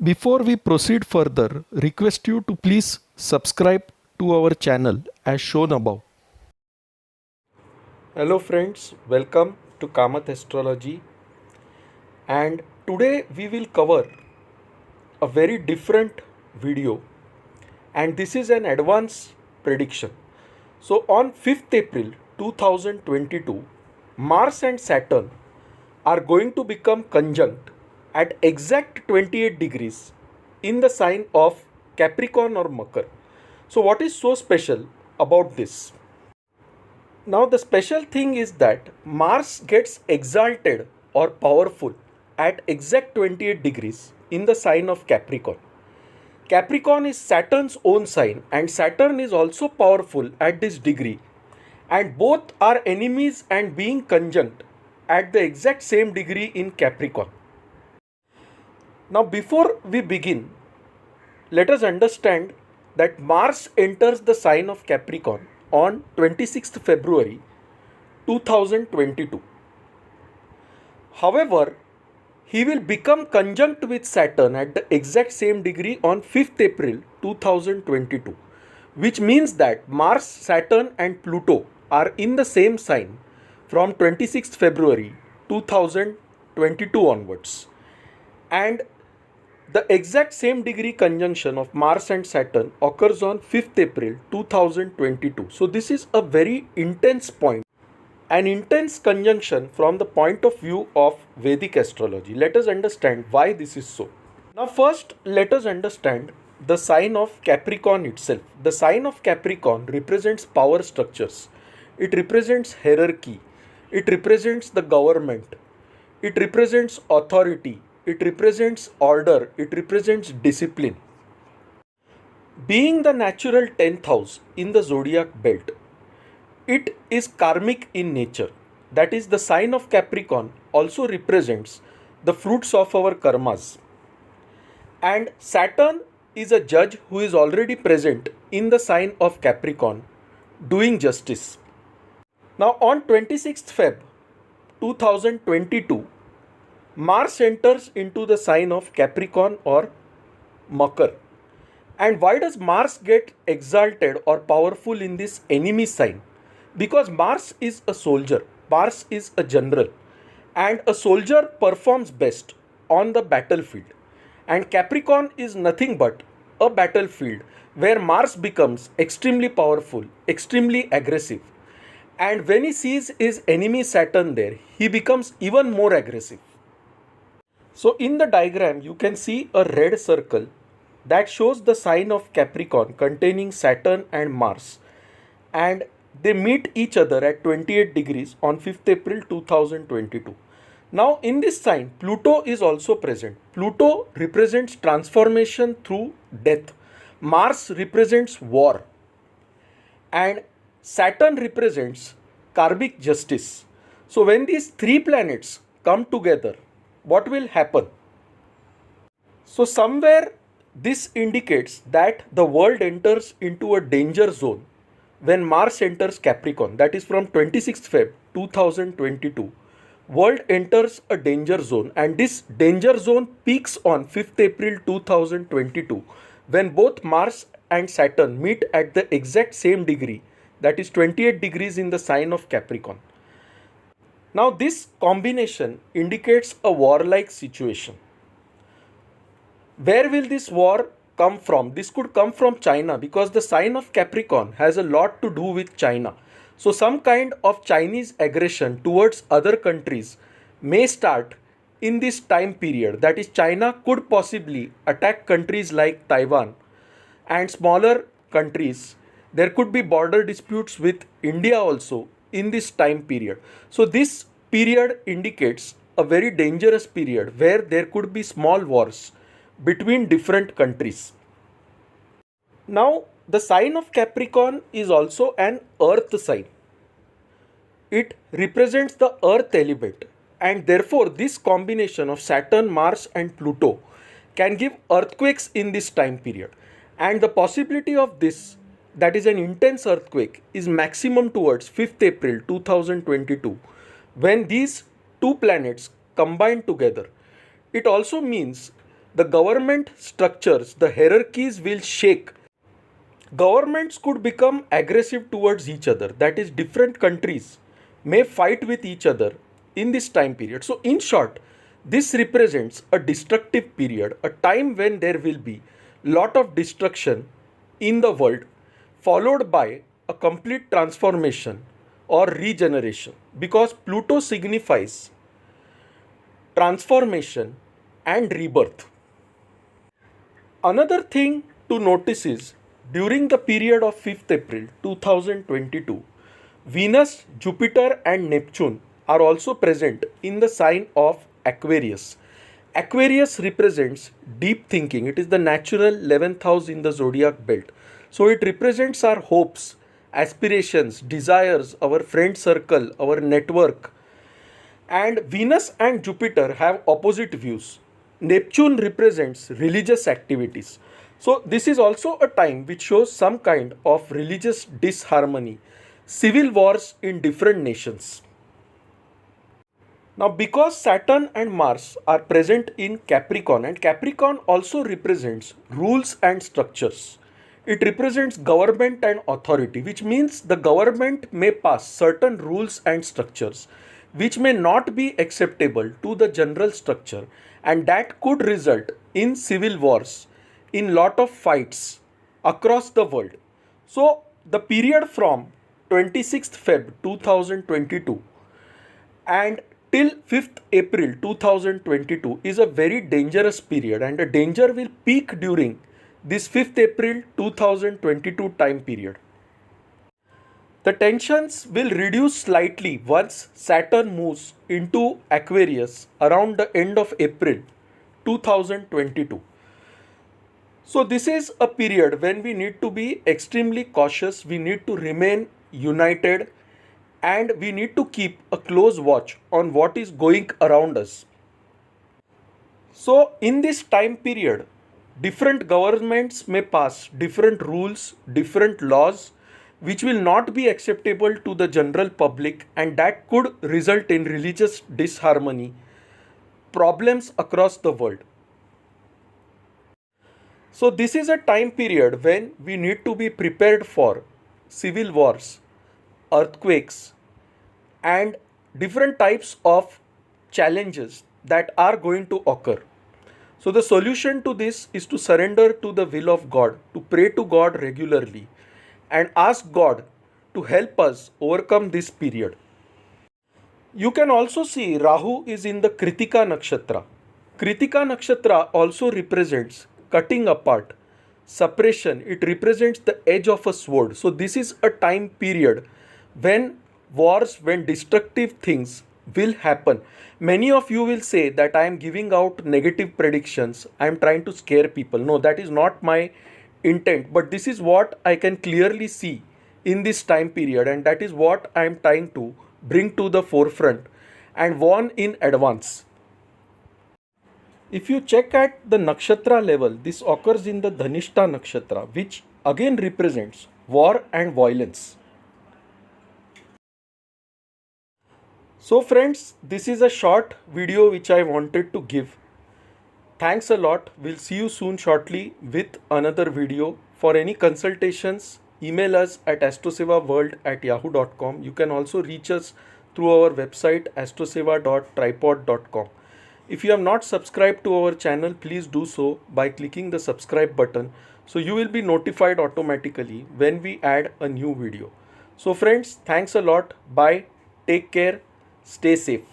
Before we proceed further, request you to please subscribe to our channel as shown above. Hello friends, welcome to Kamath Astrology, and today we will cover a very different video, and this is an advanced prediction. So on 5th April 2022, Mars and Saturn are going to become conjunct at exact 28 degrees in the sign of Capricorn or Makar. So what is so special about this? Now the special thing is that Mars gets exalted or powerful at exact 28 degrees in the sign of Capricorn. Capricorn is Saturn's own sign, and Saturn is also powerful at this degree, and both are enemies and being conjunct at the exact same degree in Capricorn. Now before we begin, let us understand that Mars enters the sign of Capricorn on 26th February 2022. However, he will become conjunct with Saturn at the exact same degree on 5th April 2022, which means that Mars, Saturn and Pluto are in the same sign from 26th February 2022 onwards. And the exact same degree conjunction of Mars and Saturn occurs on 5th April 2022. So this is a very intense point, an intense conjunction from the point of view of Vedic astrology. Let us understand why this is so. Now first, let us understand the sign of Capricorn itself. The sign of Capricorn represents power structures. It represents hierarchy. It represents the government. It represents authority. It represents order. It represents discipline. Being the natural 10th house in the zodiac belt, it is karmic in nature. That is, the sign of Capricorn also represents the fruits of our karmas. And Saturn is a judge who is already present in the sign of Capricorn, doing justice. Now on 26th Feb 2022, Mars enters into the sign of Capricorn or Makar. And why does Mars get exalted or powerful in this enemy sign? Because Mars is a soldier, Mars is a general, and a soldier performs best on the battlefield. And Capricorn is nothing but a battlefield where Mars becomes extremely powerful, extremely aggressive. And when he sees his enemy Saturn there, he becomes even more aggressive. So in the diagram, you can see a red circle that shows the sign of Capricorn containing Saturn and Mars. And they meet each other at 28 degrees on 5th April 2022. Now in this sign, Pluto is also present. Pluto represents transformation through death. Mars represents war. And Saturn represents karmic justice. So when these three planets come together, what will happen? So somewhere this indicates that the world enters into a danger zone when Mars enters Capricorn. That is from 26th Feb 2022. World enters a danger zone, and this danger zone peaks on 5th April 2022 when both Mars and Saturn meet at the exact same degree, that is 28 degrees in the sign of Capricorn. Now this combination indicates a warlike situation. Where will this war come from? This could come from China, because the sign of Capricorn has a lot to do with China. So some kind of Chinese aggression towards other countries may start in this time period. That is, China could possibly attack countries like Taiwan and smaller countries. There could be border disputes with India also in this time period. So this period indicates a very dangerous period where there could be small wars between different countries. Now the sign of Capricorn is also an earth sign. It represents the earth element, and therefore this combination of Saturn, Mars and Pluto can give earthquakes in this time period. And the possibility of this that is an intense earthquake, is maximum towards 5th April 2022 when these two planets combine together. It also means the government structures, the hierarchies will shake. Governments could become aggressive towards each other, that is, different countries may fight with each other in this time period. So, in short, this represents a destructive period, a time when there will be lot of destruction in the world, followed by a complete transformation or regeneration, because Pluto signifies transformation and rebirth. Another thing to notice is during the period of 5th April 2022, Venus, Jupiter, and Neptune are also present in the sign of Aquarius. Aquarius represents deep thinking, it is the natural 11th house in the zodiac belt. So, it represents our hopes, aspirations, desires, our friend circle, our network. And Venus and Jupiter have opposite views. Neptune represents religious activities. So, this is also a time which shows some kind of religious disharmony, civil wars in different nations. Now, because Saturn and Mars are present in Capricorn, and Capricorn also represents rules and structures, it represents government and authority, which means the government may pass certain rules and structures which may not be acceptable to the general structure, and that could result in civil wars, in lot of fights across the world. So, the period from 26th Feb 2022 and till 5th April 2022 is a very dangerous period, and the danger will peak during this 5th April 2022 time period. The tensions will reduce slightly once Saturn moves into Aquarius around the end of April 2022. So, this is a period when we need to be extremely cautious, we need to remain united, and we need to keep a close watch on what is going around us. So, in this time period, different governments may pass different rules, different laws, which will not be acceptable to the general public, and that could result in religious disharmony, problems across the world. So, this is a time period when we need to be prepared for civil wars, earthquakes, and different types of challenges that are going to occur. So, the solution to this is to surrender to the will of God, to pray to God regularly, and ask God to help us overcome this period. You can also see Rahu is in the Kritika Nakshatra. Kritika Nakshatra also represents cutting apart, separation. It represents the edge of a sword. So, this is a time period when wars, when destructive things will happen. Many of you will say that I am giving out negative predictions, I am trying to scare people. No, that is not my intent, but this is what I can clearly see in this time period, and that is what I am trying to bring to the forefront and warn in advance. If you check at the nakshatra level, this occurs in the Dhanishta nakshatra, which again represents war and violence. So friends, this is a short video which I wanted to give. Thanks a lot. We'll see you soon shortly with another video. For any consultations, email us at astrosevaworld@yahoo.com. You can also reach us through our website astroseva.tripod.com. If you have not subscribed to our channel, please do so by clicking the subscribe button, so you will be notified automatically when we add a new video. So friends, thanks a lot. Bye. Take care. Stay safe.